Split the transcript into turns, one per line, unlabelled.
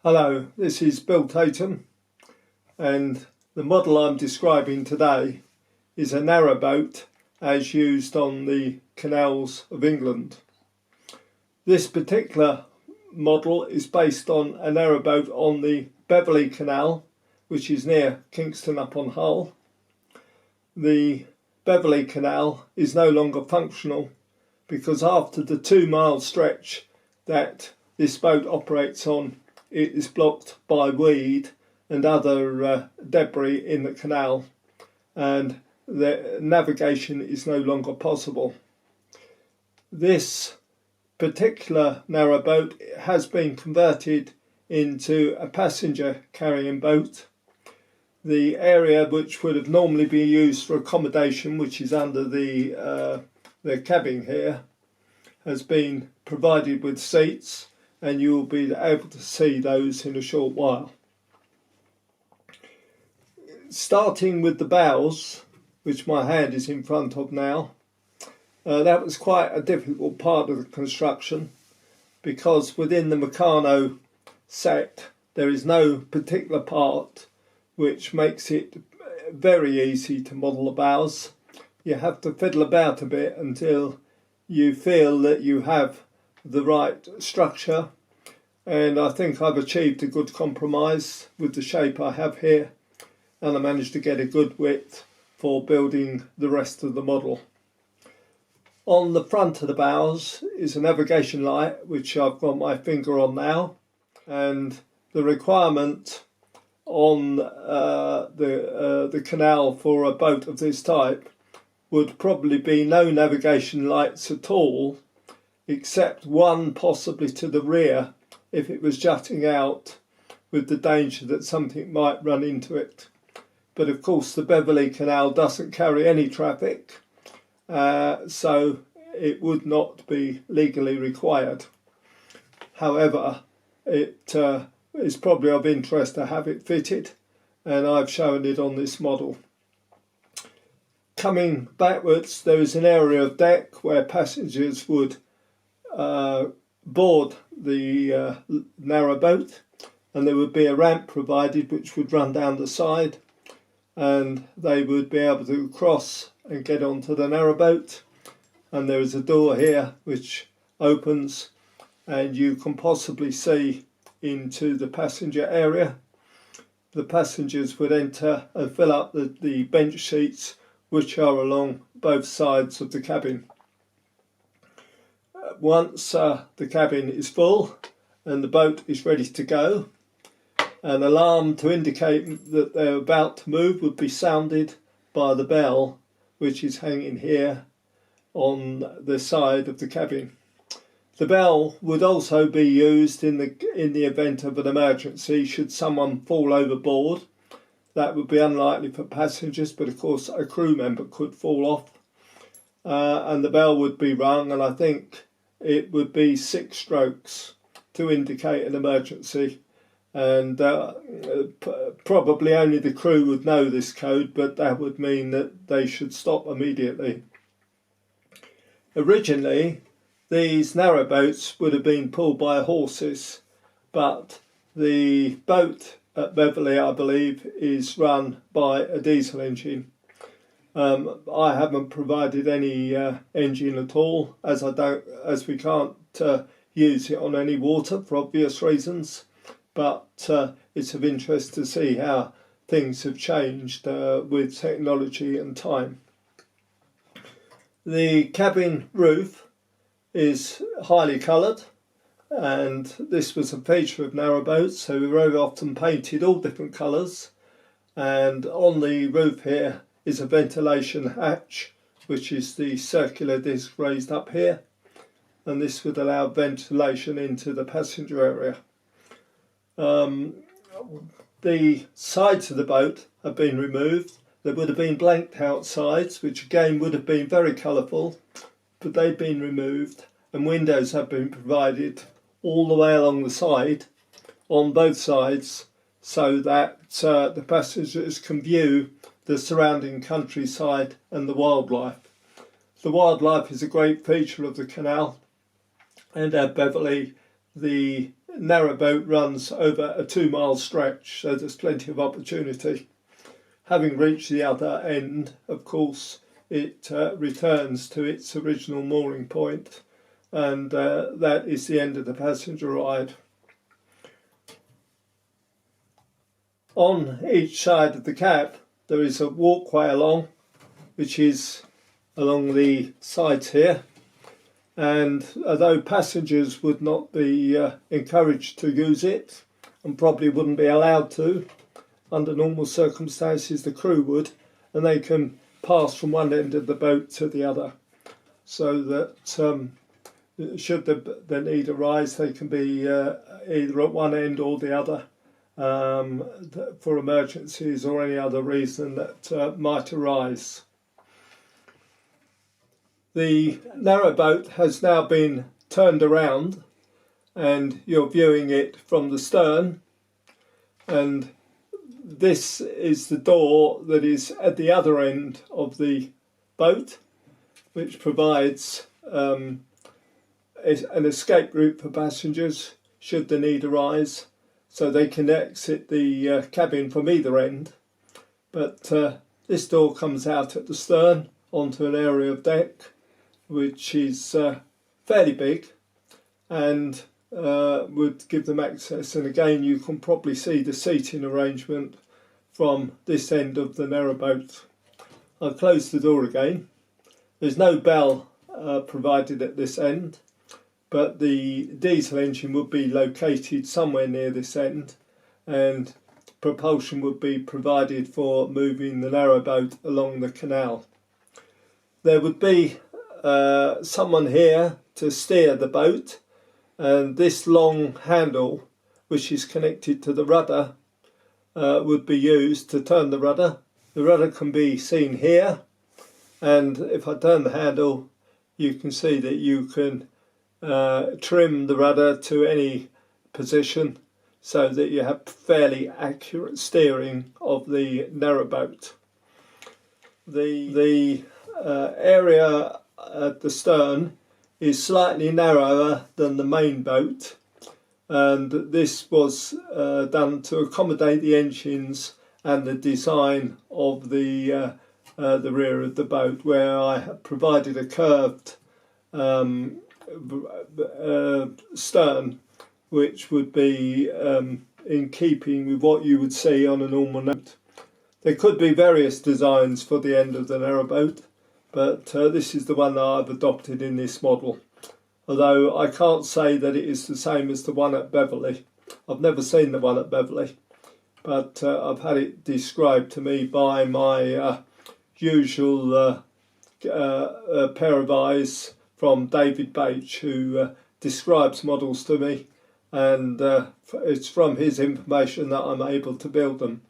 Hello, this is Bill Tatum, and the model I'm describing today is a narrowboat as used on the canals of England. This particular model is based on a narrowboat on the Beverley Canal, which is near Kingston upon Hull. The Beverley Canal is no longer functional because after the 2-mile stretch that this boat operates on, it is blocked by weed and other debris in the canal, and the navigation is no longer possible. This particular narrowboat has been converted into a passenger carrying boat. The area which would have normally been used for accommodation, which is under the cabin here, has been provided with seats, and you will be able to see those in a short while. Starting with the bows, which my hand is in front of now, that was quite a difficult part of the construction because within the Meccano set there is no particular part which makes it very easy to model the bows. You have to fiddle about a bit until you feel that you have the right structure, and I think I've achieved a good compromise with the shape I have here, and I managed to get a good width for building the rest of the model. On the front of the bows is a navigation light which I've got my finger on now, and the requirement on the canal for a boat of this type would probably be no navigation lights at all, except one possibly to the rear if it was jutting out, with the danger that something might run into it. But of course the Beverley Canal doesn't carry any traffic, so it would not be legally required. However, it is probably of interest to have it fitted, and I've shown it on this model. Coming backwards, there is an area of deck where passengers would board the narrowboat, and there would be a ramp provided which would run down the side, and they would be able to cross and get onto the narrowboat. And there is a door here which opens, and you can possibly see into the passenger area. The passengers would enter and fill up the bench seats which are along both sides of the cabin. Once the cabin is full and the boat is ready to go, an alarm to indicate that they're about to move would be sounded by the bell which is hanging here on the side of the cabin. The bell would also be used in the event of an emergency should someone fall overboard. That would be unlikely for passengers, but of course a crew member could fall off, and the bell would be rung, and I think it would be 6 strokes to indicate an emergency, and probably only the crew would know this code, but that would mean that they should stop immediately. Originally, these narrowboats would have been pulled by horses, but the boat at Beverley, I believe, is run by a diesel engine. I haven't provided any engine at all, as we can't use it on any water for obvious reasons. But it's of interest to see how things have changed with technology and time. The cabin roof is highly coloured, and this was a feature of narrowboats, so we very often painted all different colours. And on the roof here is a ventilation hatch, which is the circular disc raised up here, and this would allow ventilation into the passenger area. The sides of the boat have been removed. There would have been blanked out sides, which again would have been very colourful, but they've been removed, and windows have been provided all the way along the side, on both sides, so that the passengers can view the surrounding countryside and the wildlife. The wildlife is a great feature of the canal, and at Beverley the narrowboat runs over a 2-mile stretch, so there's plenty of opportunity. Having reached the other end, of course, it returns to its original mooring point, and that is the end of the passenger ride. On each side of the cab there is a walkway along, which is along the sides here, and although passengers would not be encouraged to use it, and probably wouldn't be allowed to, under normal circumstances the crew would, and they can pass from one end of the boat to the other, so that should the need arise they can be either at one end or the other for emergencies or any other reason that might arise. The narrowboat has now been turned around and you're viewing it from the stern, and this is the door that is at the other end of the boat, which provides an escape route for passengers should the need arise, so they can exit the cabin from either end. But this door comes out at the stern onto an area of deck which is fairly big and would give them access, and again you can probably see the seating arrangement from this end of the narrowboat. I'll close the door again. There's no bell provided at this end, but the diesel engine would be located somewhere near this end, and propulsion would be provided for moving the narrowboat along the canal. There would be someone here to steer the boat, and this long handle, which is connected to the rudder, would be used to turn the rudder. The rudder can be seen here, and if I turn the handle you can see that you can trim the rudder to any position so that you have fairly accurate steering of the narrowboat. The area at the stern is slightly narrower than the main boat, and this was done to accommodate the engines and the design of the rear of the boat, where I have provided a curved stern which would be in keeping with what you would see on a normal boat. There could be various designs for the end of the narrowboat, but this is the one that I've adopted in this model, although I can't say that it is the same as the one at Beverley. I've never seen the one at Beverley, but I've had it described to me by my usual pair of eyes from David Bache, who describes models to me, and it's from his information that I'm able to build them.